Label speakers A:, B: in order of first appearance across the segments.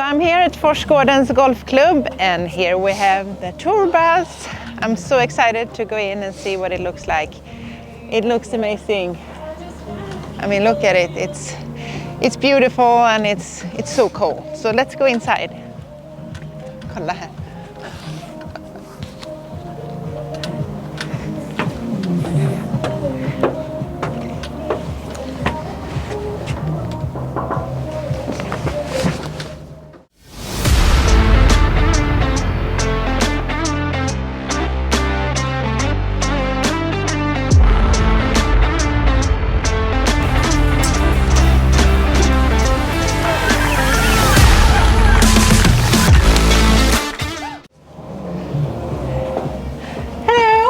A: I'm here at Forsgården's golf club, and here we have the tour bus. I'm so excited to go in and see what it looks like. It looks amazing. I mean, look at it. It's beautiful and it's so cool. So let's go inside. Kolla här.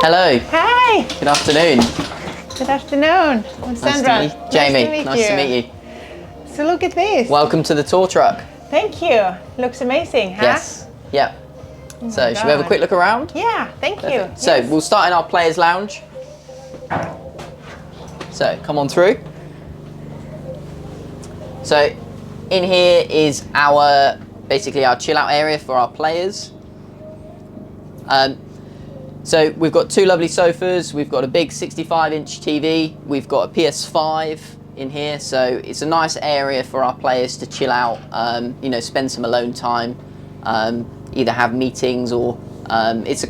B: Hello.
A: Hi.
B: Good afternoon.
A: Good afternoon. I'm Sandra.
B: Nice to meet you. Jamie. Nice to meet you.
A: So look at this.
B: Welcome to the tour truck.
A: Thank you. Looks amazing, huh?
B: Yes. Yep.
A: Oh
B: so should we have a quick look around?
A: Yeah, thank you.
B: So
A: yes.
B: We'll start in our players lounge. So come on through. So in here is basically our chill out area for our players. So we've got two lovely sofas, we've got a big 65-inch TV, we've got a PS5 in here, so it's a nice area for our players to chill out, you know, spend some alone time, either have meetings or it's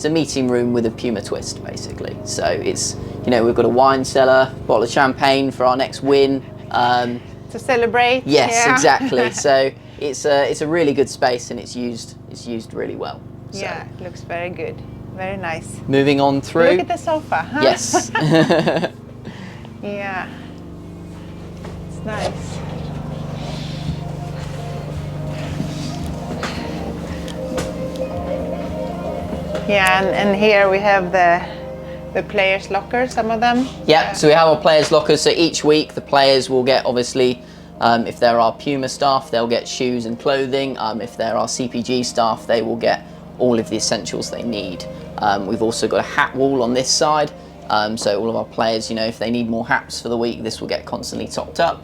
B: a meeting room with a Puma twist basically. So it's, you know, we've got a wine cellar, bottle of champagne for our next win.
A: To celebrate.
B: Yes,
A: yeah.
B: exactly. So it's a really good space and it's used really well. So.
A: Yeah, it looks very good. Very nice.
B: Moving on through.
A: Look at the sofa, huh?
B: Yes.
A: Yeah. It's nice. Yeah, and here we have the players' locker, some of them.
B: Yeah, so we have our players' lockers. So each week the players will get, obviously, if there are Puma staff, they'll get shoes and clothing. If there are CPG staff, they will get all of the essentials they need. We've also got a hat wall on this side, so all of our players, you know, if they need more hats for the week, this will get constantly topped up,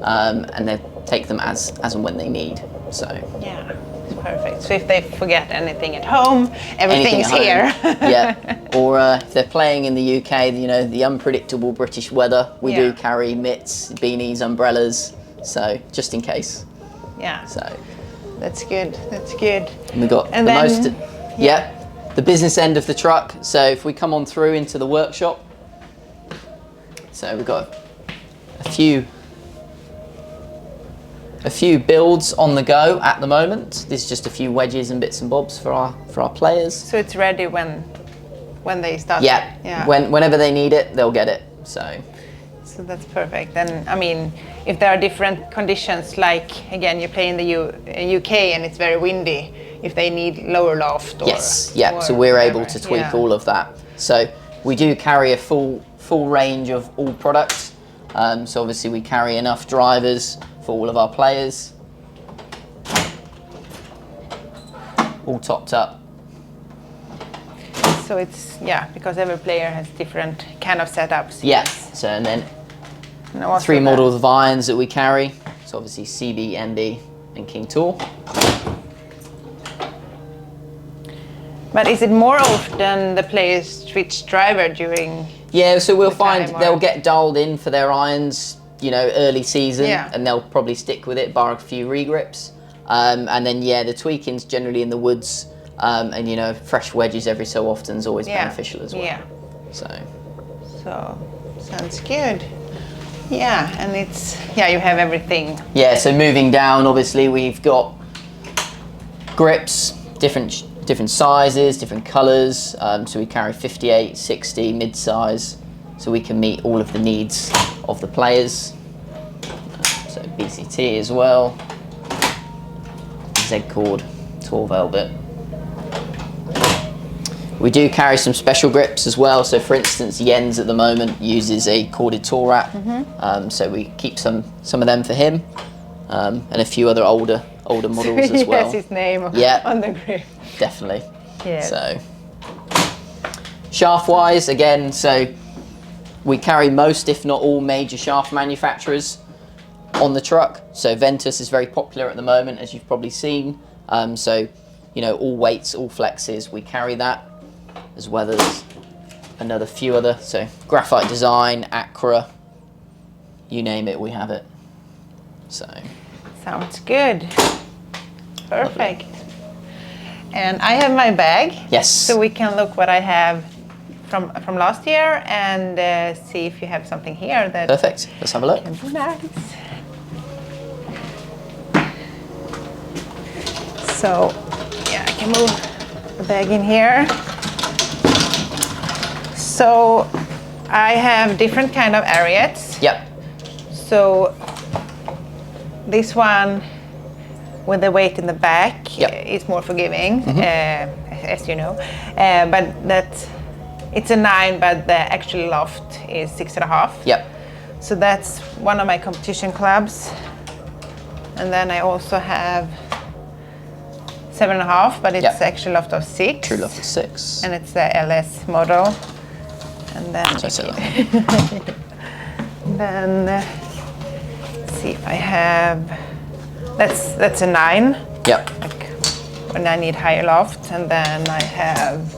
B: and they take them as and when they need. So
A: yeah, it's perfect. So if they forget anything at home, everything's here.
B: Yeah, or if they're playing in the UK, you know, the unpredictable British weather, we do carry mitts, beanies, umbrellas, so just in case.
A: Yeah.
B: So
A: that's good. That's good.
B: And we got
A: and
B: the
A: then,
B: most. The business end of the truck. So if we come on through into the workshop, so we've got a few builds on the go at the moment. This is just a few wedges and bits and bobs for our players.
A: So it's ready when they start.
B: Yeah.
A: Yeah.
B: Whenever they need it, they'll get it. So
A: that's perfect. And I mean, if there are different conditions, like again, you play in the UK and it's very windy, if they need lower loft or
B: so we're able to tweak all of that. So we do carry a full range of all products. So obviously we carry enough drivers for all of our players, all topped up.
A: So it's because every player has different kind of setups.
B: Yes. So and then 3 models of irons that we carry. So obviously CB, MB, and King Tour.
A: But is it more often the players switch driver during?
B: Yeah, so we'll find they'll get dialed in for their irons, you know, early season, and they'll probably stick with it, bar a few regrips. And then the tweaking's generally in the woods, and you know, fresh wedges every so often is always beneficial as well. Yeah.
A: So sounds good. Yeah, and it's you have everything.
B: Yeah, so moving down, obviously we've got grips, different sizes, different colours. So we carry 58, 60, mid-size, so we can meet all of the needs of the players. So BCT as well, Z-cord, Tour Velvet. We do carry some special grips as well. So for instance, Jens at the moment uses a corded tour wrap, so we keep some of them for him, and a few other older models as well.
A: He has his name on the grip.
B: Definitely. Yeah. So shaft wise, again, so we carry most, if not all, major shaft manufacturers. on the truck. So Ventus is very popular at the moment, as you've probably seen. So, you know, all weights, all flexes, we carry that, as well as another few other. So Graphite Design, Acra, you name it, we have it. So
A: sounds good. Perfect. Lovely. And I have my bag.
B: Yes.
A: So we can look what I have from last year and see if you have something here that.
B: Perfect. Let's have a look.
A: Can be nice. So yeah, I can move the bag in here. So I have different kind of Ariats.
B: Yep.
A: So this one with the weight in the back,
B: yep,
A: is more forgiving, as you know. But it's a 9, but the actual loft is 6.5.
B: Yep.
A: So that's one of my competition clubs. And then I also have 7.5, but it's actually loft of 6.
B: True loft of 6.
A: And it's the LS model. And then then let's see if I have. That's a 9.
B: Yep.
A: Like when I need higher loft, and then I have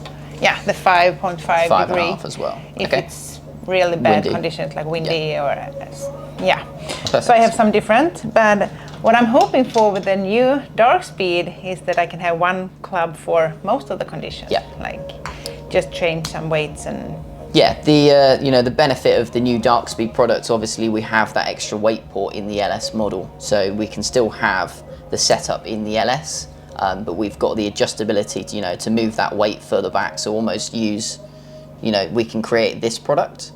A: the 5.5 degree
B: as well.
A: If it's really bad conditions like windy or
B: Perfect.
A: So I have some different, but what I'm hoping for with the new Darkspeed is that I can have one club for most of the conditions.
B: Yeah.
A: Like just change some weights and.
B: Yeah, the you know, the benefit of the new Darkspeed products, obviously we have that extra weight port in the LS model, so we can still have the setup in the LS, but we've got the adjustability to, to move that weight further back, so almost use, we can create this product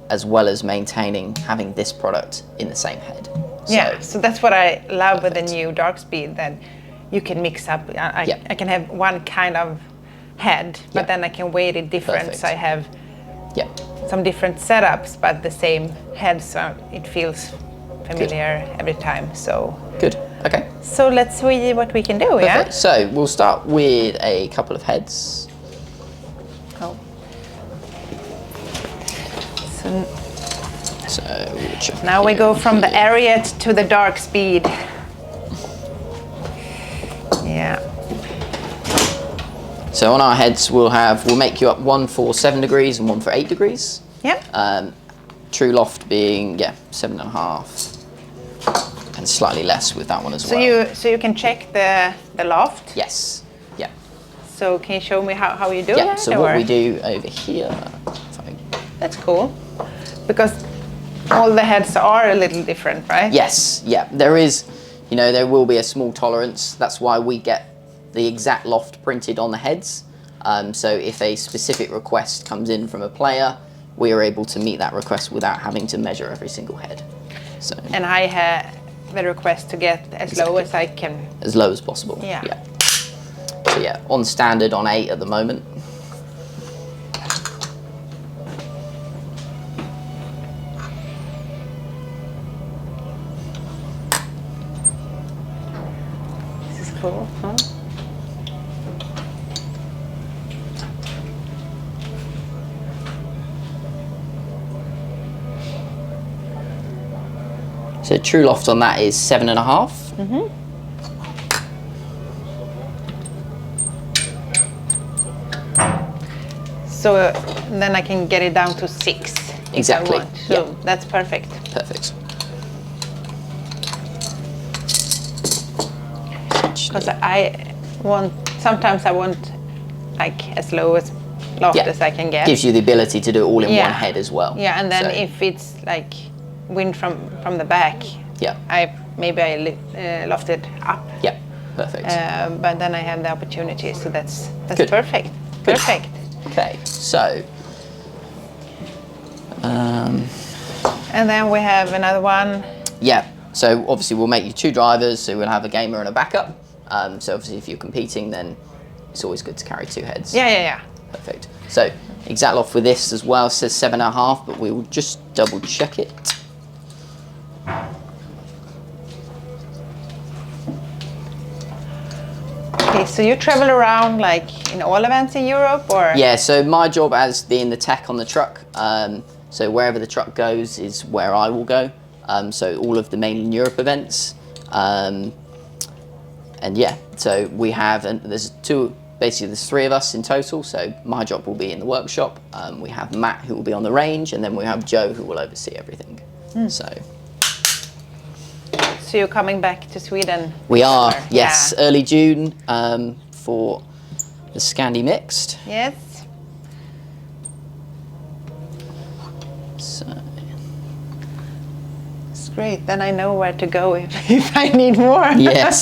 B: as well as having this product in the same head.
A: So that's what I love with the new Darkspeed, that you can mix up. I can have one kind of head, but then I can weight it different.
B: Perfect.
A: So I have some different setups, but the same head, so it feels familiar every time. So
B: good. Okay.
A: So let's see what we can do.
B: Perfect.
A: Yeah.
B: So we'll start with a couple of heads.
A: Oh.
B: So we'll check
A: now we go from the Ariat to the Darkspeed. Yeah.
B: So on our heads, we'll make you up one for 7 degrees and one for 8 degrees.
A: Yeah.
B: True loft being 7.5, and slightly less with that one as well.
A: So you can check the loft.
B: Yes. Yeah.
A: So can you show me how you do
B: that?
A: Yeah.
B: So what we do over here.
A: That's cool, because all the heads are a little different, right?
B: Yes. Yeah. There is, there will be a small tolerance. That's why we get the exact loft printed on the heads. So if a specific request comes in from a player, we are able to meet that request without having to measure every single head. So.
A: And I have the request to get as low as I can.
B: As low as possible.
A: Yeah.
B: So on standard on 8 at the moment.
A: This is cool, huh?
B: So true loft on that is 7.5.
A: So then I can get it down to 6.
B: Exactly.
A: If I want. So that's perfect.
B: Perfect.
A: Because sometimes I want like as low as loft as I can get.
B: Gives you the ability to do it all in one head as well.
A: Yeah, and then if it's like wind from the back, I loft it up.
B: Yeah, perfect.
A: But then I have the opportunity, so that's
B: Good.
A: perfect.
B: Good.
A: Perfect.
B: Okay, so.
A: And then we have another one.
B: Yeah, so obviously we'll make you 2 drivers, so we'll have a gamer and a backup. So obviously if you're competing, then it's always good to carry 2 heads.
A: Yeah.
B: Perfect. So exact loft with this as well says 7.5, but we will just double check it.
A: Okay, so you travel around like in all events in Europe, or?
B: Yeah, so my job as being the tech on the truck, so wherever the truck goes is where I will go. so all of the mainland Europe events. And yeah, so we have, and there's three of us in total, so my job will be in the workshop. We have Matt, who will be on the range, and then we have Joe, who will oversee everything.
A: So you're coming back to Sweden?
B: We are, yes, early June for the Scandi Mixed.
A: Yes.
B: So
A: it's great, then I know where to go if I need more.
B: Yes.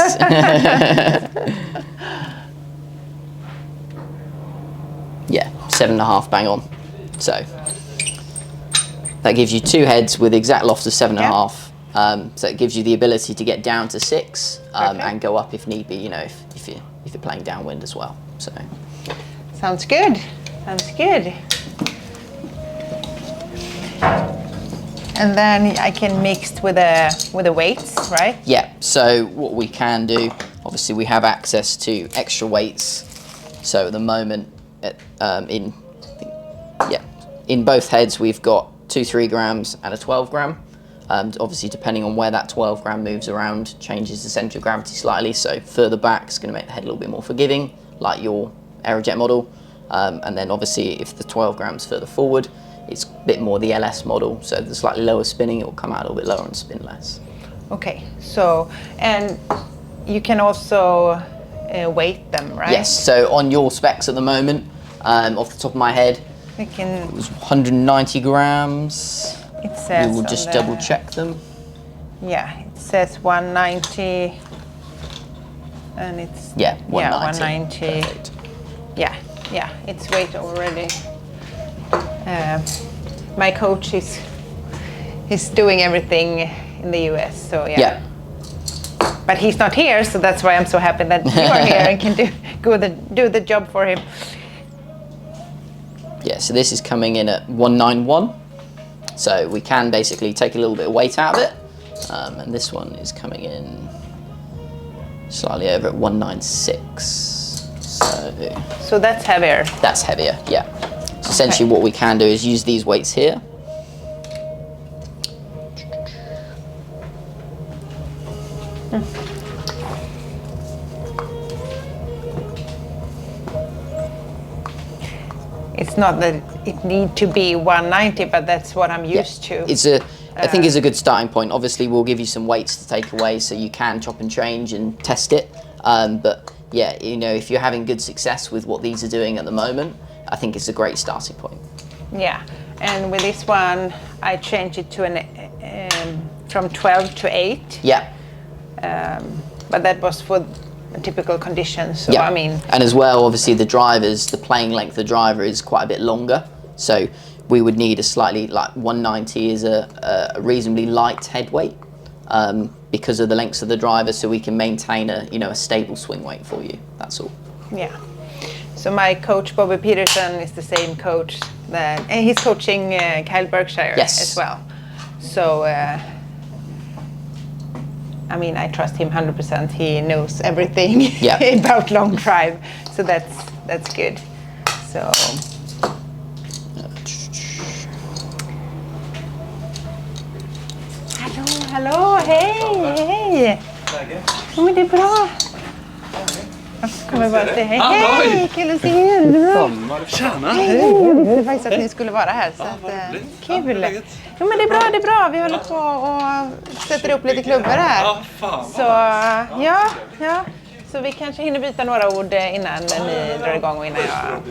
B: Yeah, 7.5 bang on. So that gives you 2 heads with exact loft of 7.5. So it gives you the ability to get down to 6 and go up if need be. You know, if you're playing downwind as well. So
A: sounds good. Sounds good. And then I can mix with the weights, right?
B: Yeah. So what we can do, obviously, we have access to extra weights. So at the moment, in both heads, we've got 2 3 grams and a 12 gram. Obviously, depending on where that 12 gram moves around, changes the centre of gravity slightly. So further back is going to make the head a little bit more forgiving, like your Aerojet model. And then obviously, if the 12 grams further forward, it's a bit more the LS model. So the slightly lower spinning, it will come out a little bit lower and spin less.
A: Okay. So, and you can also weight them, right?
B: Yes. So on your specs at the moment, off the top of my head, it was 190 grams.
A: It says
B: we will just double check them.
A: Yeah, it says 190, and it's 190.
B: Perfect.
A: Yeah, it's weight already. My coach is doing everything in the US, so yeah. But he's not here, so that's why I'm so happy that you are here and can do the job for him.
B: Yeah, so this is coming in at 191. So we can basically take a little bit of weight out of it. And this one is coming in slightly over at 196.
A: So that's heavier?
B: That's heavier, yeah. So essentially what we can do is use these weights here.
A: It's not that it need to be 190, but that's what I'm used to.
B: I think it's a good starting point. Obviously, we'll give you some weights to take away so you can chop and change and test it. But yeah, you know, if you're having good success with what these are doing at the moment, I think it's a great starting point.
A: Yeah, and with this one, I changed it to from 12 to 8.
B: Yeah.
A: But that was for typical conditions. So I mean,
B: and as well, obviously the playing length of the driver is quite a bit longer. So we would need a slightly, like 190 is a reasonably light head weight because of the lengths of the driver, so we can maintain a stable swing weight for you. That's all.
A: Yeah. So my coach Bobby Peterson is the same coach and he's coaching Carlborg as well. So. I mean, I trust him 100%. He knows everything about long drive, so that's good. So. Hallå, hej! Ja, men det är bra. Jag kommer bara säga hej. Hej, kul att se er. Det är bra.
C: Tjena!
A: Hej, jag visste faktiskt att ni skulle vara här. Så kul. Jo, men det är bra. Vi håller på och sätter upp lite klubbor här.
C: Ja, fan.
A: Så ja. Så vi kanske hinner byta några ord innan ni drar igång och innan jag...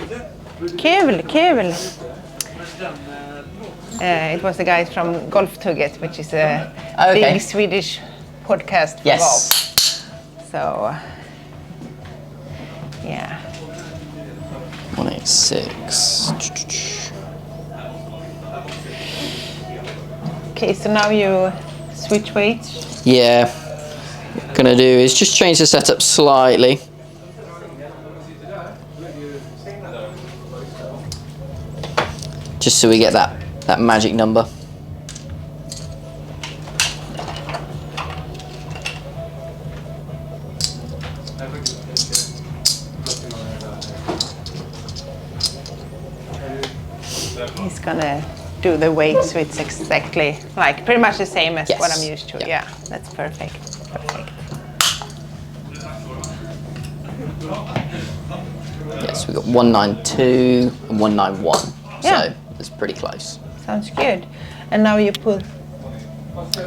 A: Kul! It was the guys from Golftugget, which is a big Swedish podcast for golf. So, yeah.
B: 186.
A: Okay, so now you switch weights?
B: Yeah. What I'm gonna do is just change the setup slightly. Just so we get that magic number.
A: He's gonna do the weight, so it's exactly like pretty much the same as
B: Yes.
A: what I'm used to.
B: Yeah.
A: Yeah, that's perfect. Perfect.
B: Yes, we've got 192 and 191.
A: Yeah.
B: So it's pretty close.
A: Sounds good. And now you put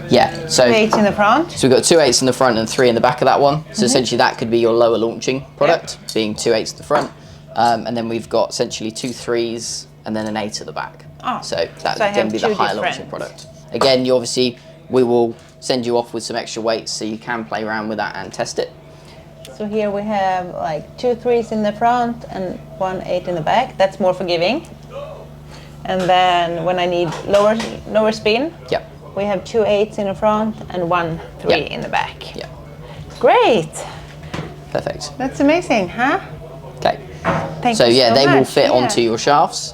B: Yeah. So
A: 8 in the front.
B: So we've got 2 8s in the front and 3 in the back of that one. So essentially that could be your lower launching product, being 2 8s at the front. And then we've got essentially 2 3s and then an 8 at the back.
A: Oh,
B: so that
A: so I
B: would then
A: have
B: be the
A: 2
B: higher
A: different.
B: launching product. Again, you obviously, we will send you off with some extra weights so you can play around with that and test it.
A: So here we have like 2 3s in the front and 1 8 in the back. That's more forgiving. And then when I need lower spin,
B: Yeah.
A: we have 2 8s in the front and 1 3
B: Yeah.
A: in the back.
B: Yeah.
A: Great.
B: Perfect.
A: That's amazing, huh?
B: Okay.
A: Thank
B: So
A: you
B: yeah,
A: so
B: they will
A: much.
B: fit
A: Yeah.
B: onto your shafts.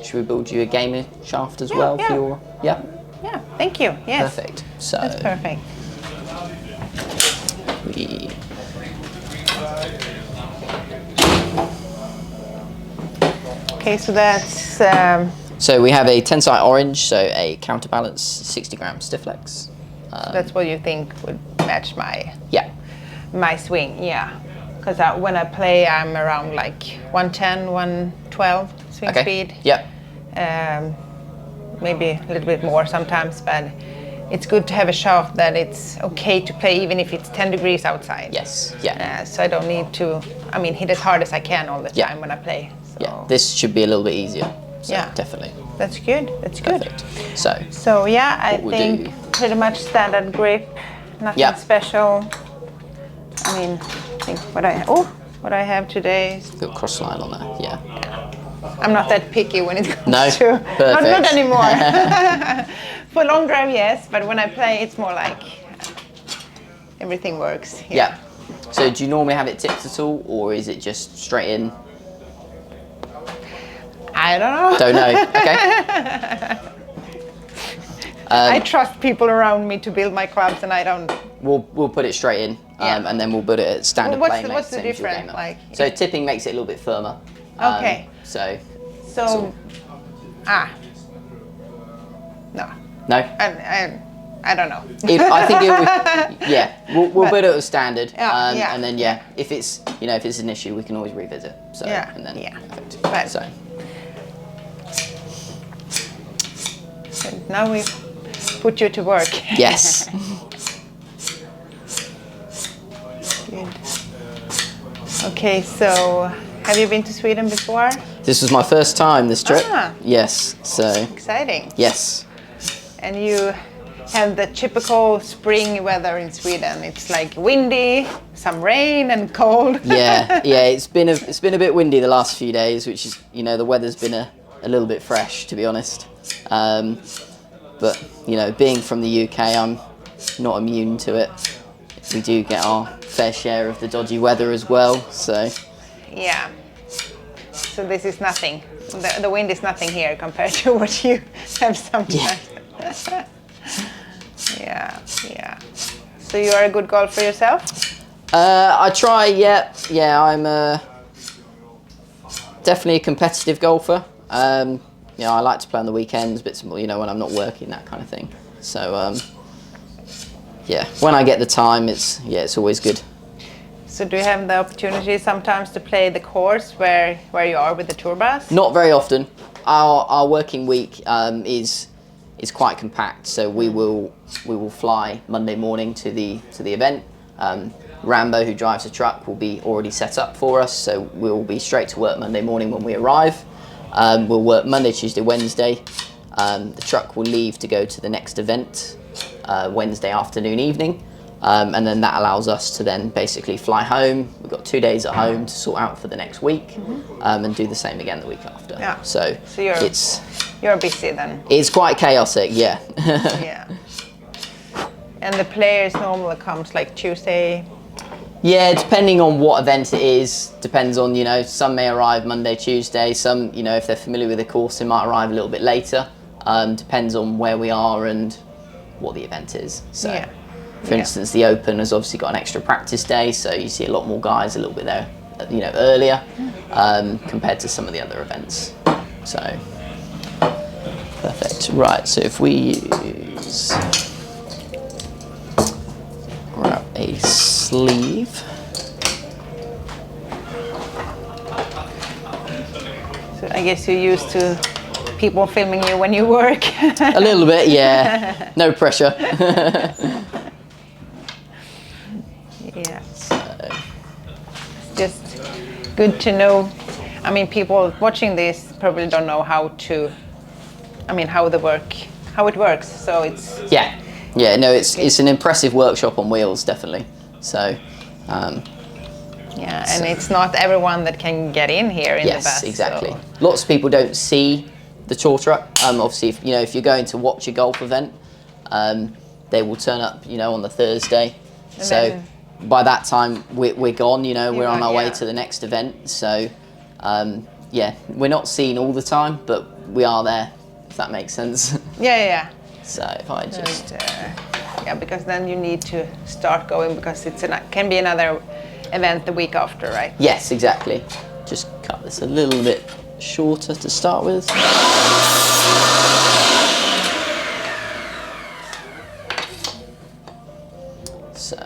B: Should we build you a gamer shaft as well
A: yeah.
B: for your? Yeah.
A: Yeah, thank you. Yes.
B: Perfect. So
A: That's perfect.
B: we
A: Okay, so that's
B: So we have a tensite orange, so a counterbalance 60-gram stiff legs.
A: that's what you think would match
B: Yeah.
A: my swing, yeah. Because when I play, I'm around like 110, 112 swing
B: Okay.
A: speed.
B: Yep.
A: Maybe a little bit more sometimes, but it's good to have a shaft that it's okay to play even if it's 10 degrees outside.
B: Yes. Yeah.
A: So I don't need to, hit as hard as I can all the
B: Yeah.
A: time when I play. So
B: Yeah. This should be a little bit easier. So
A: Yeah.
B: Definitely.
A: that's good. That's good.
B: Perfect. So
A: So yeah, I
B: What we'll
A: think
B: do-
A: pretty much standard grip, nothing
B: Yeah.
A: special. I think what I have today is,
B: got cross line on there. Yeah.
A: I'm not that picky when it comes
B: No?
A: to
B: Perfect.
A: not anymore. For long drive, yes, but when I play, it's more like everything works.
B: Yeah. So do you normally have it tipped at all, or is it just straight in?
A: I don't know.
B: Don't know. Okay.
A: I trust people around me to build my clubs, and I don't.
B: We'll put it straight in,
A: Yeah.
B: and then we'll put it at standard
A: Well,
B: playing
A: what's the
B: same as your
A: difference,
B: gamer.
A: like-
B: So tipping makes it a little bit firmer.
A: Okay.
B: So
A: So, no,
B: no.
A: I don't know.
B: I think it would. Yeah, we'll put it at standard.
A: Yeah, yeah.
B: And then if it's if it's an issue, we can always revisit. So
A: Yeah,
B: and then
A: yeah.
B: perfect.
A: But-
B: So
A: Now we put you to work.
B: yes.
A: Good. Okay, so have you been to Sweden before?
B: This was my first time this trip.
A: Ah.
B: Yes. So
A: Exciting.
B: yes.
A: And you have the typical spring weather in Sweden. It's like windy, some rain and cold.
B: Yeah. It's been a bit windy the last few days, which is the weather's been a little bit fresh, to be honest. But being from the UK, I'm not immune to it. We do get our fair share of the dodgy weather as well. So
A: Yeah. So this is nothing. The wind is nothing here compared to what you have sometimes. Yeah. Yeah. So you are a good golfer yourself?
B: I try. Yeah. I'm definitely a competitive golfer. I like to play on the weekends, bits more, when I'm not working, that kind of thing. So when I get the time, it's always good.
A: So do you have the opportunity sometimes to play the course where you are with the tour bus?
B: Not very often. Our working week is quite compact, so we will fly Monday morning to the event. Rambo, who drives the truck, will be already set up for us, so we'll be straight to work Monday morning when we arrive. We'll work Monday, Tuesday, Wednesday. The truck will leave to go to the next event Wednesday afternoon, evening. And then that allows us to then basically fly home. We've got 2 days at home to sort out for the next week, and do the same again the week after.
A: Yeah.
B: So
A: you're busy then.
B: it's quite chaotic, yeah.
A: Yeah. And the players normally comes like Tuesday.
B: Yeah, depending on what event it is, depends on, some may arrive Monday, Tuesday, some, if they're familiar with the course, they might arrive a little bit later. Depends on where we are and what the event is. So,
A: Yeah.
B: for instance, the Open has obviously got an extra practice day, so you see a lot more guys a little bit there, earlier, compared to some of the other events. So, Perfect. Right, so if we grab a sleeve.
A: So I guess you're used to people filming you when you work.
B: A little bit, yeah. No pressure.
A: Yeah. So. Just good to know. I mean, people watching this probably don't know how it works. So it's
B: no, it's an impressive workshop on wheels, definitely. So
A: yeah, and it's not everyone that can get in here in the bus.
B: Yes, exactly.
A: So.
B: Lots of people don't see the tour truck. Obviously, if you're going to watch a golf event, they will turn up, on the Thursday.
A: And
B: so
A: then,
B: by that time, we're gone. We're on our way
A: yeah.
B: to the next event. So we're not seen all the time, but we are there. If that makes sense.
A: Yeah.
B: So if I just
A: because then you need to start going because can be another event the week after, right?
B: Yes, exactly. Just cut this a little bit shorter to start with. So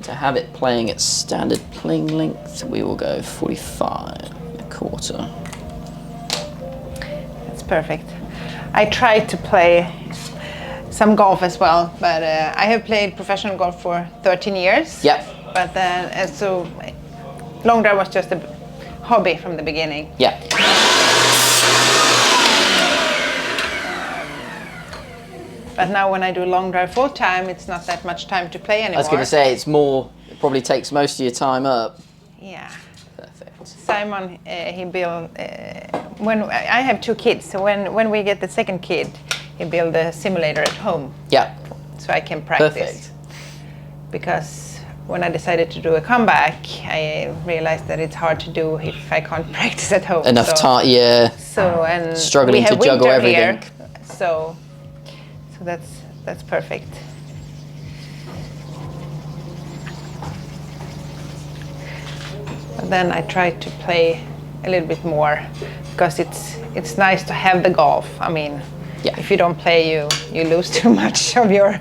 B: to have it playing at standard playing length, we will go 45.25.
A: That's perfect. I tried to play some golf as well, but I have played professional golf for 13 years.
B: Yep.
A: But then, so long drive was just a hobby from the beginning.
B: Yeah.
A: But now when I do long drive full time, it's not that much time to play anymore.
B: I was going to say it probably takes most of your time up.
A: Yeah.
B: Perfect.
A: Simon, he built, when I have 2 kids, so when we get the second kid, he built a simulator at home.
B: Yeah.
A: So I can practice.
B: Perfect.
A: Because when I decided to do a comeback, I realized that it's hard to do if I can't practice at home.
B: Enough time, yeah.
A: So and
B: struggling
A: we have
B: to juggle
A: winter
B: everything.
A: Here, so that's perfect. But then I try to play a little bit more because it's nice to have the golf. I mean, if you don't play, you lose too much of your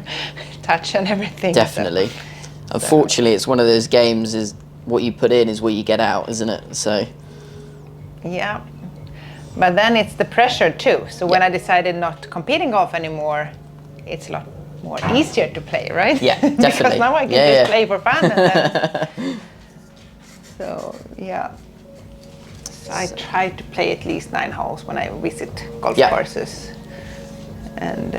A: touch and everything.
B: Definitely. So. Unfortunately, it's one of those games. Is what you put in is what you get out, isn't it? So.
A: Yeah. But then it's the pressure too. So when I decided not to compete in golf anymore, it's a lot more easier to play, right?
B: Yeah, definitely.
A: Because now I can just play for fun. And then, so yeah. So I try to play at least 9 holes when I visit golf courses. And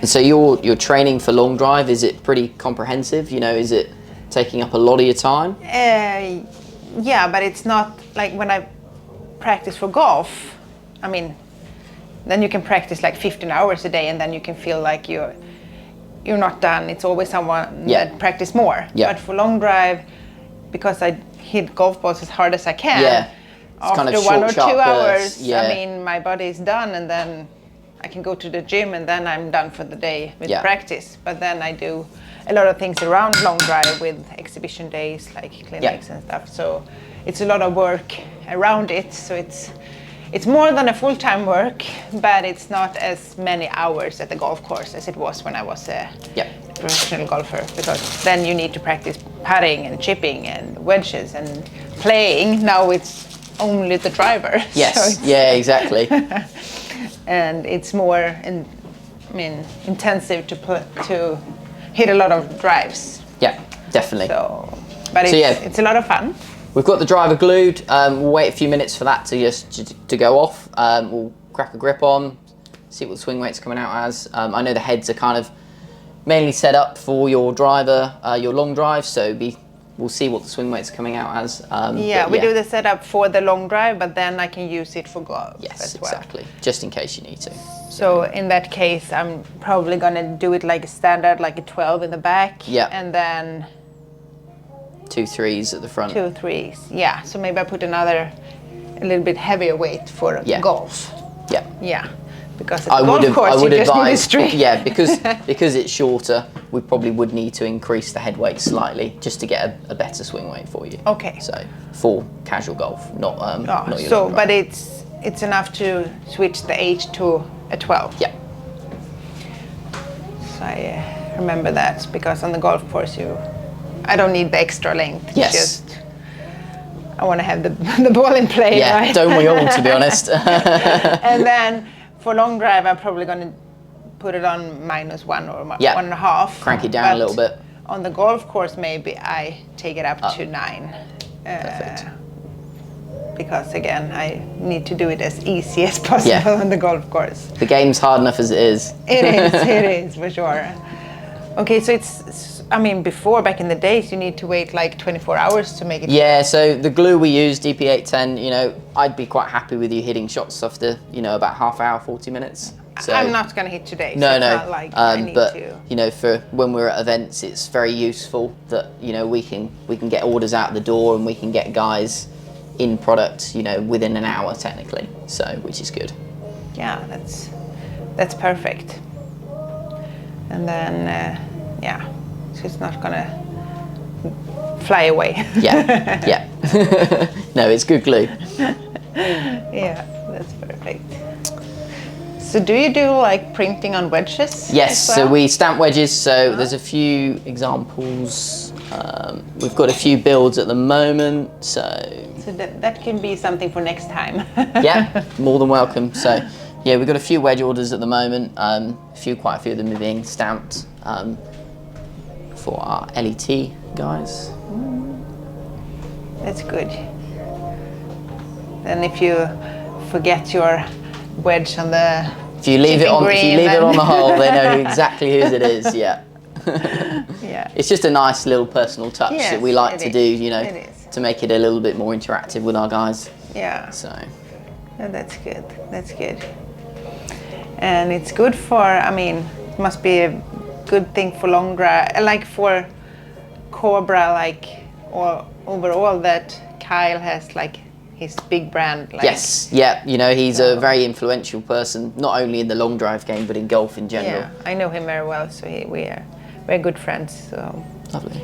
B: so your training for long drive, is it pretty comprehensive? Is it taking up a lot of your time?
A: Yeah, but it's not like when I practice for golf. I mean, then you can practice like 15 hours a day, and then you can feel like you're not done. It's always someone that practice more.
B: Yeah.
A: But for long drive, because I hit golf balls as hard as I can, after
B: kind of
A: 1 or 2 hours,
B: bursts,
A: I mean, my body is done, and then I can go to the gym, and then I'm done for the day with practice. But then I do a lot of things around long drive with exhibition days, like clinics and stuff. So it's a lot of work around it. So it's more than a full-time work, but it's not as many hours at the golf course as it was when I was a professional golfer, because then you need to practice putting and chipping and wedges and playing. Now it's only the driver.
B: Yes,
A: so
B: exactly.
A: And it's more intensive to hit a lot of drives.
B: Yeah, definitely.
A: But it's a lot of fun.
B: We've got the driver glued. We'll wait a few minutes for that to go off. We'll crack a grip on, see what the swing weight's coming out as. I know the heads are kind of mainly set up for your driver, your long drive, so we'll see what the swing weight's coming out as.
A: We do the setup for the long drive, but then I can use it for golf
B: as well. Yes, exactly, just in case you need to.
A: So in that case, I'm probably gonna do it like a standard, like a 12 in the back, and then
B: 2 3s at the front.
A: 2 3s, yeah. So maybe I put a little bit heavier weight for golf. Yeah. Because at the golf course, you just need a straight.
B: Yeah, because it's shorter, we probably would need to increase the head weight slightly just to get a better swing weight for you.
A: Okay.
B: So for casual golf, not your long
A: but it's enough to switch the H to a 12.
B: Yeah.
A: So I remember that, because on the golf course I don't need the extra length. It's
B: Yes.
A: just I want to have the ball in play.
B: Yeah,
A: right?
B: don't we all, to be honest?
A: And then for long drive, I'm probably going to put it on -1 or 1.5.
B: Crank it down a little bit.
A: On the golf course, maybe I take it up to 9.
B: Perfect.
A: Because again, I need to do it as easy as possible on the golf course.
B: The game's hard enough as it is.
A: It is for sure. Okay, so I mean, back in the days, you need to wait like 24 hours to make it.
B: Yeah, so the glue we use, DP810, I'd be quite happy with you hitting shots after, about half hour, 40 minutes. So,
A: I'm not going to hit today.
B: No,
A: so it's
B: no.
A: not like I need
B: but
A: to.
B: For when we're at events, it's very useful that we can get orders out the door and we can get guys in product, within an hour technically. So, which is good.
A: Yeah, that's perfect. And then it's just not gonna fly away.
B: Yeah. No, it's good glue.
A: Yeah, that's perfect. So do you do like printing on wedges?
B: Yes,
A: as well?
B: so we stamp wedges, so there's a few examples. We've got a few builds at the moment, so
A: that can be something for next time.
B: Yeah, more than welcome. So yeah, we've got a few wedge orders at the moment. Quite a few of them are being stamped for our LET guys.
A: That's good. Then if you forget your wedge on the
B: if you leave it on the hole, they know exactly whose it is. Yeah.
A: Yeah.
B: It's just a nice little personal touch that we like to do, to make it a little bit more interactive with our guys.
A: Yeah.
B: So.
A: Oh, that's good. That's good. And it's good for, it must be a good thing for long drive, like for Cobra, or overall, that Kyle has his big brand.
B: Yes, yeah, he's a very influential person, not only in the long drive game, but in golf in general.
A: Yeah, I know him very well, so we're good friends. So
B: lovely.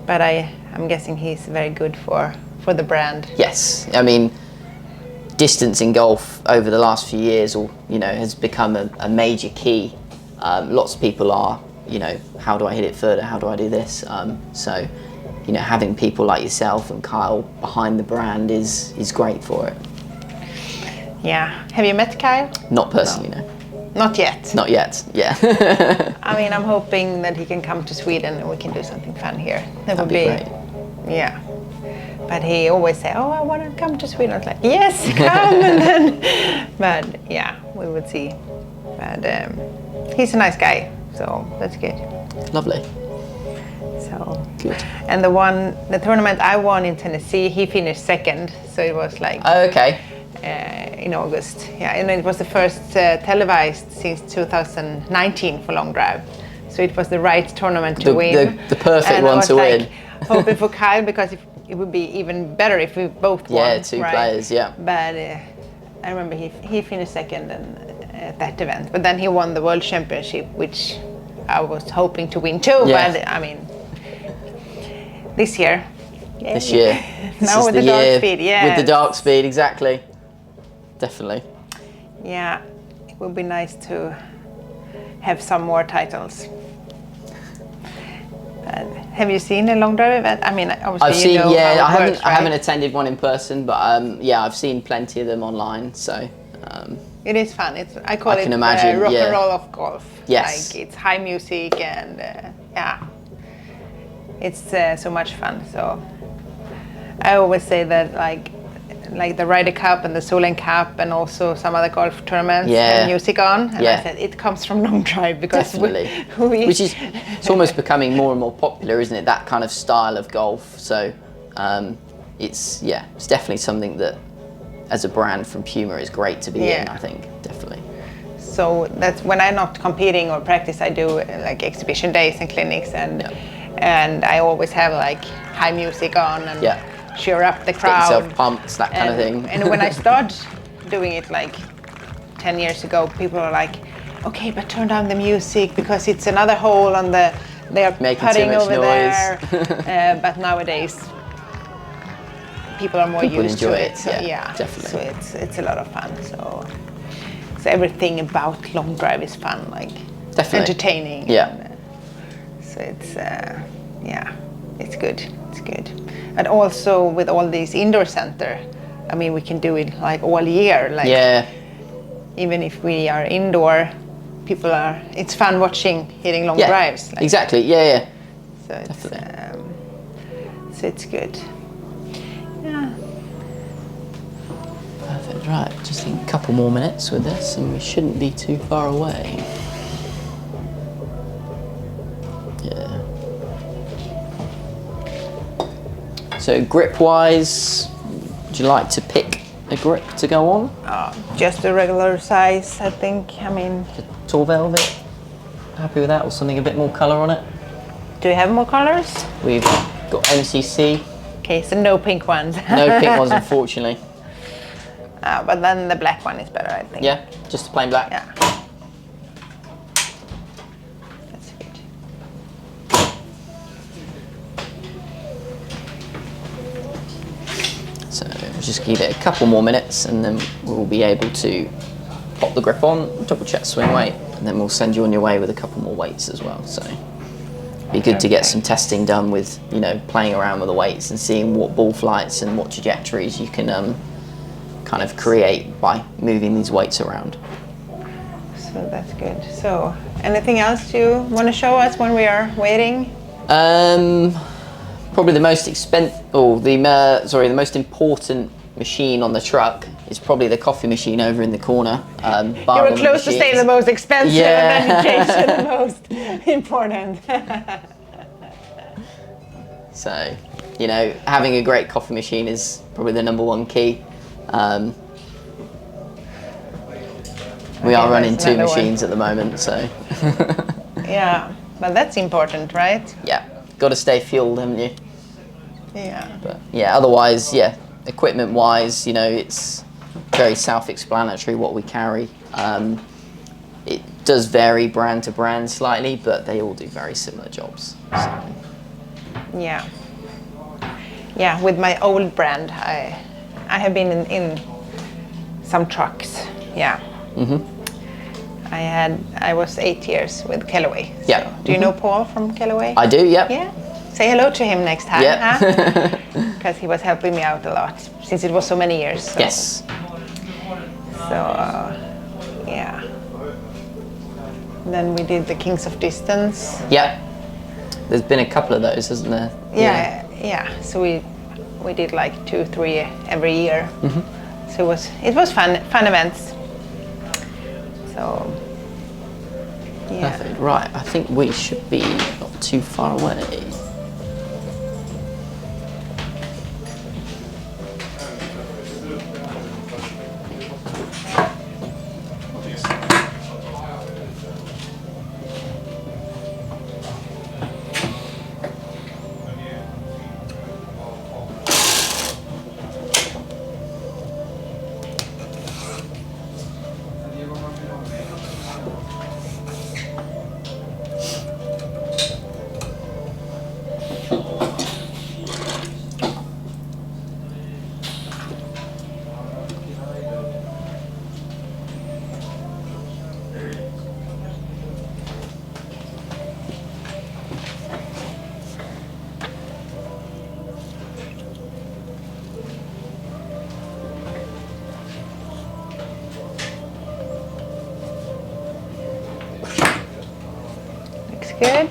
A: But I'm guessing he's very good for the brand.
B: Yes, distance in golf over the last few years, has become a major key. Lots of people are, how do I hit it further? How do I do this? So, having people like yourself and Kyle behind the brand is great for it.
A: Yeah. Have you met Kyle?
B: Not personally, no.
A: Not yet.
B: Not yet. Yeah.
A: I'm hoping that he can come to Sweden and we can do something fun here. That would be
B: great.
A: Yeah. But he always say, "Oh, I want to come to Sweden." I was like, "Yes, come!" And then, but yeah, we would see. But he's a nice guy, so that's good.
B: Lovely.
A: So
B: good.
A: And the tournament I won in Tennessee, he finished second, so it was like.
B: Oh, okay.
A: In August, yeah, and it was the first televised since 2019 for long drive, so it was the right tournament to win.
B: The perfect one to win.
A: Hoping for Kyle, because it would be even better if we both won.
B: Yeah, two players, yeah.
A: But I remember he finished second at that event, but then he won the World Championship, which I was hoping to win too.
B: Yeah.
A: But this year.
B: This year.
A: Now with the Darkspeed, yeah.
B: With the Darkspeed, exactly. Definitely.
A: Yeah, it would be nice to have some more titles. Have you seen a long drive event? Obviously
B: I've seen,
A: how it
B: I
A: works, right?
B: haven't attended one in person, but I've seen plenty of them online. So
A: it is fun. I call it rock and roll of golf.
B: Yes.
A: It's high music and it's so much fun. So I always say that like the Ryder Cup and the Solheim Cup and also some other golf tournaments and music on. And I said it comes from long drive because
B: which is it's almost becoming more and more popular, isn't it? That kind of style of golf. So it's definitely something that as a brand from Puma is great to be in. I think definitely. So
A: that's when I'm not competing or practice. I do like exhibition days and clinics and I always have like high music on and. Cheer up the crowd.
B: Get yourself pumped, that kind of thing.
A: And when I started doing it like 10 years ago, people are like, okay, but turn down the music because it's another hole on they are putting over there. But nowadays, people are more used to it. So,
B: definitely.
A: So it's a lot of fun. So So everything about long drive is fun, like
B: Definitely.
A: entertaining.
B: Yeah.
A: So it's yeah, it's good. It's good. And also with all these indoor center, I mean, we can do it like all year. Like
B: Yeah.
A: even if we are indoor, people are. It's fun watching hitting long
B: Yeah.
A: drives. Like,
B: Exactly. Yeah. Yeah.
A: so it's
B: Definitely.
A: so it's good. Yeah.
B: Perfect. Right. Just a couple more minutes with this, and we shouldn't be too far away. Yeah. So grip-wise, would you like to pick a grip to go on?
A: Just a regular size, I think. I mean,
B: Tall velvet. Happy with that, or something a bit more colour on it?
A: do you have more colors?
B: We've got MCC.
A: Okay, so no pink ones.
B: No pink ones, unfortunately.
A: But then the black one is better, I think.
B: Yeah, just plain black.
A: Yeah. That's good.
B: So we'll just give it a couple more minutes, and then we'll be able to pop the grip on, double check swing weight, and then we'll send you on your way with a couple more weights as well. So be good to get some testing done with, you know, playing around with the weights and seeing what ball flights and what trajectories you can kind of create by moving these weights around.
A: So that's good. So anything else you want to show us when we are waiting?
B: Probably the most the most important machine on the truck is probably the coffee machine over in the corner.
A: You were close to say the most expensive,
B: Yeah.
A: and then you changed to the most important.
B: So, you know, having a great coffee machine is probably the #1 key. We are running 2 machines at the moment, so.
A: Yeah, but that's important, right?
B: Yeah, got to stay fueled, haven't you?
A: Yeah.
B: But yeah, otherwise, yeah, equipment-wise, you know, it's very self-explanatory what we carry. It does vary brand to brand slightly, but they all do very similar jobs. So.
A: Yeah. Yeah, with my old brand, I have been in some trucks. Yeah.
B: Mhm.
A: I was 8 years with Kellaway. So.
B: Yeah.
A: Do you know Paul from Kellaway?
B: I do. Yep.
A: Yeah. Say hello to him next time.
B: Yeah.
A: Because he was helping me out a lot since it was so many years. So.
B: Yes.
A: So yeah. Then we did the Kings of Distance.
B: Yep. There's been a couple of those, hasn't there?
A: Yeah. So we did like 2, 3 every year.
B: Mhm.
A: So it was fun events. So yeah.
B: Perfect. Right. I think we should be not too far away.
A: Looks good.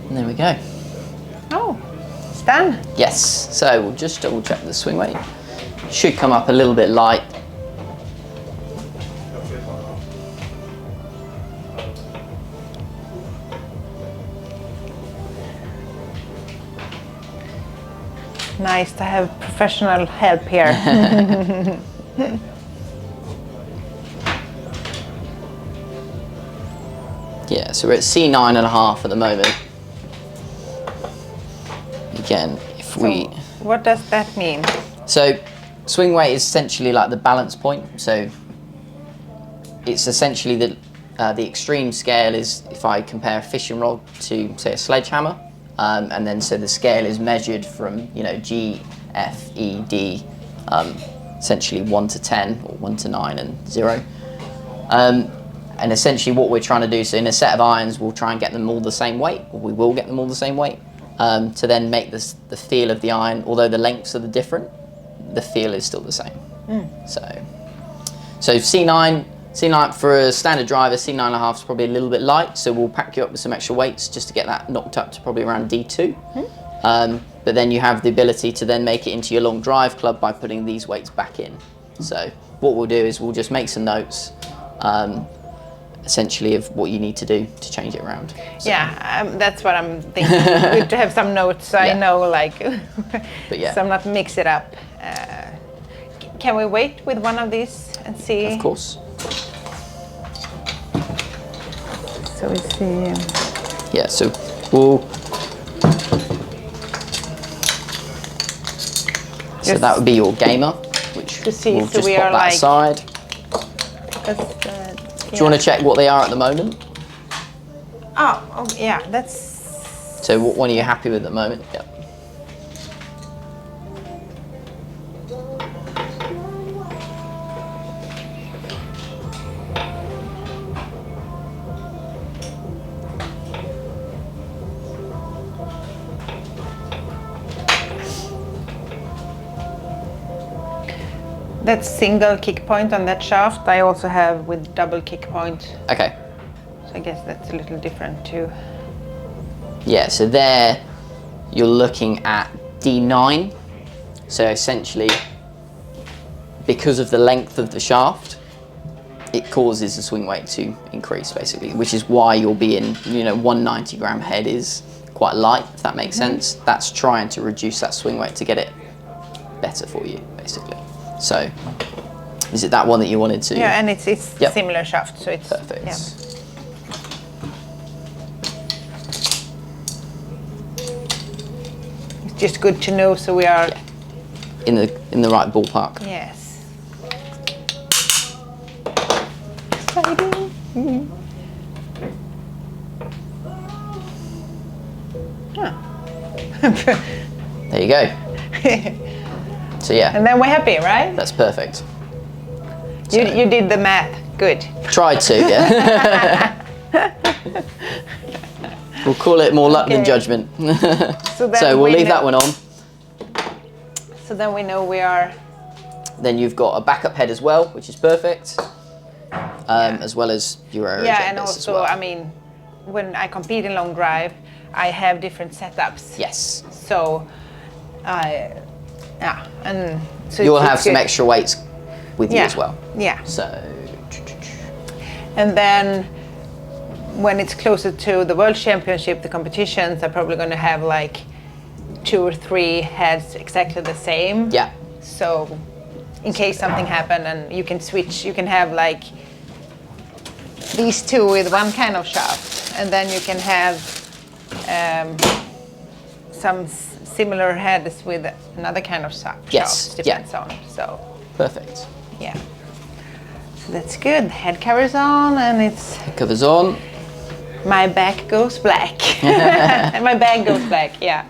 B: And there we go.
A: Oh, it's done.
B: Yes. So we'll just double check the swing weight. Should come up a little bit light.
A: Nice to have professional help here.
B: Yeah, so we're at C9.5 at the moment. Again, if we...
A: What does that mean?
B: So, swing weight is essentially like the balance point. So, it's essentially the extreme scale is if I compare a fishing rod to, say, a sledgehammer, and then so the scale is measured from, you know, G, F, E, D, essentially 1 to 10 or 1 to 9 and 0. And essentially what we're trying to do, so in a set of irons, we'll try and get them all the same weight, or we will get them all the same weight, to then make the feel of the iron, although the lengths are different, the feel is still the same. So C9 for a standard driver, C9.5 is probably a little bit light, so we'll pack you up with some extra weights just to get that knocked up to probably around D2. But then you have the ability to then make it into your long drive club by putting these weights back in. So what we'll do is we'll just make some notes, essentially, of what you need to do to change it around. So.
A: Yeah, that's what I'm thinking. Good to have some notes, so I know, like,
B: but yeah.
A: so I'm not mix it up. Can we wait with one of these and see?
B: Of course.
A: So we see.
B: Yeah, so we'll. So that would be your gamer, which
A: to see,
B: we'll
A: so
B: just
A: we
B: pop
A: are
B: that
A: like,
B: aside. Do you want to check what they are at the moment?
A: Oh yeah, that's.
B: So what one are you happy with at the moment? Yeah.
A: That's single kick point on that shaft. I also have with double kick point.
B: Okay.
A: So I guess that's a little different too.
B: Yeah, so there you're looking at D9. So essentially, because of the length of the shaft, it causes the swing weight to increase basically, which is why you'll be in, you know, 190 gram head is quite light, if that makes sense. That's trying to reduce that swing weight to get it better for you, basically. So, is it that one that you wanted to?
A: Yeah, and it's similar shaft, so it's
B: perfect.
A: Yeah. It's just good to know, so we are
B: in the right ballpark.
A: Yes. Exciting.
B: There you go. So yeah.
A: And then we're happy, right?
B: That's perfect.
A: So, you did the math. Good.
B: Tried to, yeah. We'll call it more luck than judgment. So we'll leave that one on.
A: So then we know we are.
B: Then you've got a backup head as well, which is perfect. As well as your aero
A: Yeah, and
B: bits
A: also,
B: as well.
A: I mean, when I compete in long drive, I have different setups.
B: Yes.
A: So, yeah, and so
B: you'll have some extra weights with you as well.
A: Yeah.
B: So.
A: And then when it's closer to the World Championship, the competitions are probably going to have like 2 or 3 heads exactly the same.
B: Yeah.
A: So in case something happened and you can switch, you can have like these two with one kind of shaft, and then you can have some similar heads with another kind of shaft.
B: Yes.
A: Depends on. So.
B: Perfect.
A: Yeah. So that's good. The head cover's on, and it's.
B: Head cover's on.
A: My back goes black. And my bag goes black. Yeah.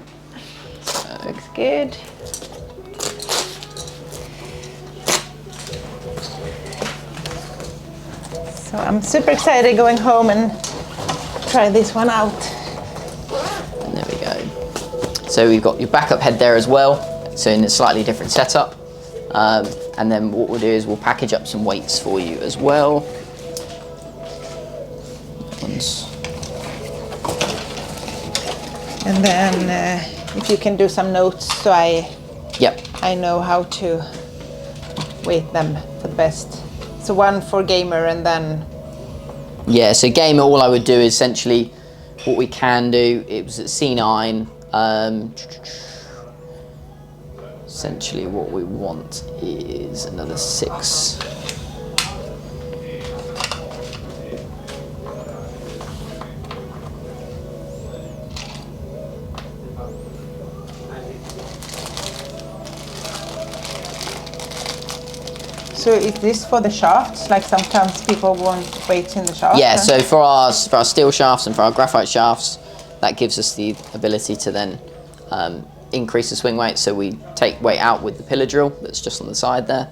A: Looks good. So I'm super excited going home and try this one out.
B: And there we go. So we've got your backup head there as well. So in a slightly different setup. And then what we'll do is we'll package up some weights for you as well.
A: And then if you can do some notes so I know how to weight them for the best. So one for gamer and then...
B: Yeah, so gamer, all I would do is essentially what we can do, it was at C9. Essentially what we want is another 6.
A: So is this for the shafts? Like sometimes people want weights in the shaft?
B: Yeah, so for our steel shafts and for our graphite shafts, that gives us the ability to then increase the swing weight. So we take weight out with the pillar drill that's just on the side there,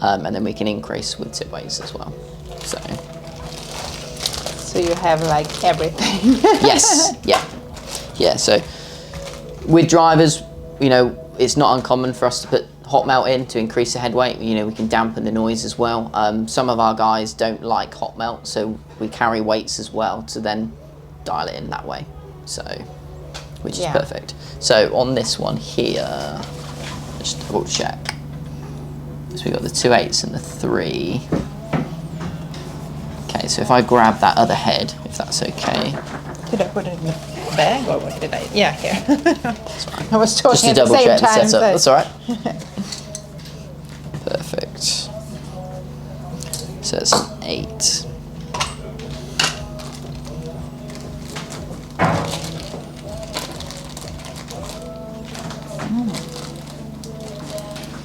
B: and then we can increase with tip weights as well.
A: So you have like everything.
B: Yes, yeah. So with drivers, you know, it's not uncommon for us to put hot melt in to increase the head weight. You know, we can dampen the noise as well. Some of our guys don't like hot melt, so we carry weights as well to then dial it in that way. So, which is perfect. So on this one here, just double check. So we got the 2 8s and the 3. Okay, so if I grab that other head, if that's okay.
A: Did I put it in the bag or what did I? Yeah, here.
B: That's fine.
A: I was talking
B: just to
A: at the
B: double
A: same
B: check
A: time.
B: the setup. That's all right. Perfect. So it's an 8.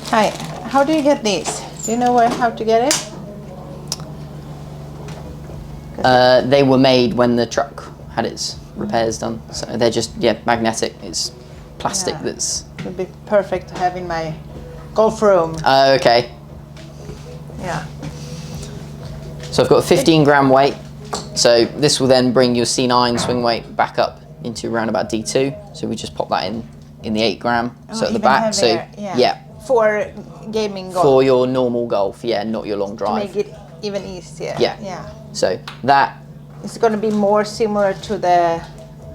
A: Hi, how do you get these? Do you know how to get it?
B: They were made when the truck had its repairs done, so they're just magnetic. It's plastic that's.
A: It would be perfect to have in my golf room.
B: Okay.
A: Yeah.
B: So I've got a 15 gram weight. So this will then bring your C9 swing weight back up into around about D2. So we just pop that in the 8 gram. So at the back.
A: Heavier.
B: So
A: yeah. For gaming golf.
B: For your normal golf, not your long drive.
A: To make it even easier.
B: Yeah. So that.
A: It's going to be more similar to the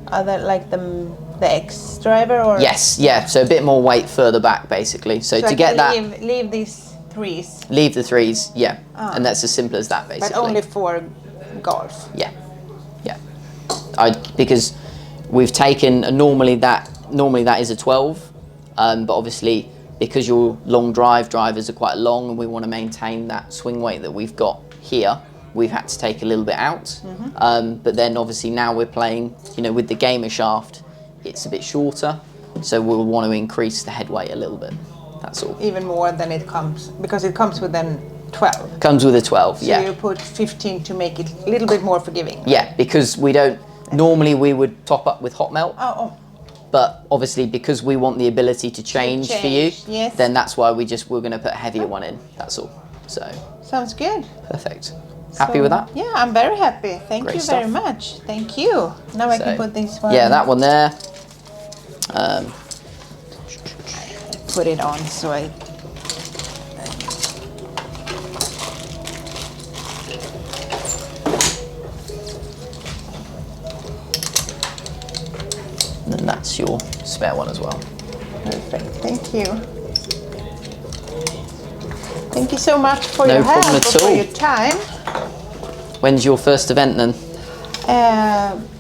A: other, like the X driver, or.
B: Yes. Yeah. So a bit more weight further back, basically. So to get that.
A: Leave these 3s.
B: Leave the 3s. Yeah. And that's as simple as that, basically.
A: But only for golf.
B: Yeah. Because we've taken normally that is a 12, but obviously because your long drivers are quite long and we want to maintain that swing weight that we've got here, we've had to take a little bit out. But then obviously now we're playing, with the gamer shaft, it's a bit shorter, so we'll want to increase the head weight a little bit. That's all.
A: Even more than it comes, because it comes with then 12.
B: Comes with a 12,
A: so you put 15 to make it a little bit more forgiving. Right?
B: Yeah, because we don't. Normally we would top up with hot melt.
A: Oh.
B: But obviously because we want the ability to change for you, then that's why we're going to put a heavier one in. That's all. So.
A: Sounds good.
B: Perfect. Happy with that?
A: Yeah, I'm very happy. Thank you very much. Thank you. Now I can put this one.
B: Yeah, that one there.
A: Put it on so I.
B: And then that's your spare one as well.
A: Perfect. Thank you. Thank you so much for your help and for your time.
B: When's your first event then?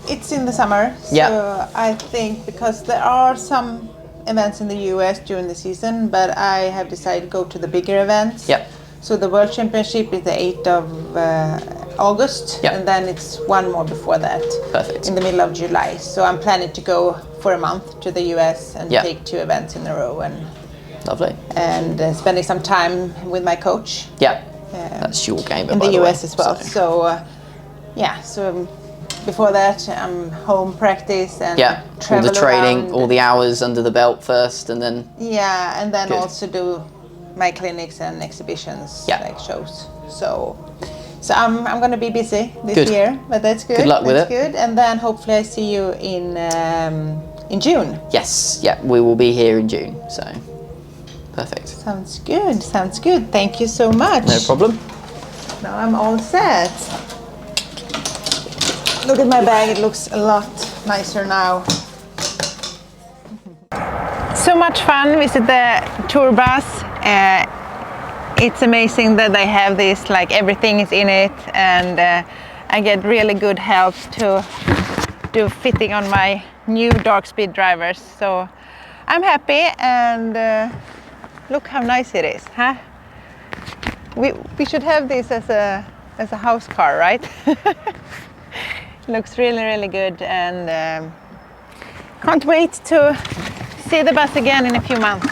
A: It's in the summer. So I think because there are some events in the US during the season, but I have decided to go to the bigger events.
B: Yep.
A: So the World Championship is the 8th of August, and then it's one more before that.
B: Perfect.
A: In the middle of July. So I'm planning to go for a month to the US and take 2 events in a row, and
B: lovely.
A: And spending some time with my coach.
B: Yeah. That's your game
A: in the US as well. So so before that I'm home practice and
B: all the training, all the hours under the belt first, and then
A: and then also do my clinics and exhibitions, like shows. So I'm going to be busy this year, but that's good.
B: Good luck with it.
A: Good, and then hopefully I see you in June.
B: Yes, we will be here in June. So perfect.
A: Sounds good. Sounds good. Thank you so much.
B: No problem.
A: Now I'm all set. Look at my bag. It looks a lot nicer now. So much fun visit the tour bus. It's amazing that they have this, like everything is in it, and I get really good help to do fitting on my new Darkspeed drivers. So I'm happy, and look how nice it is, huh? We should have this as a house car, right? Looks really good, and can't wait to see the bus again in a few months.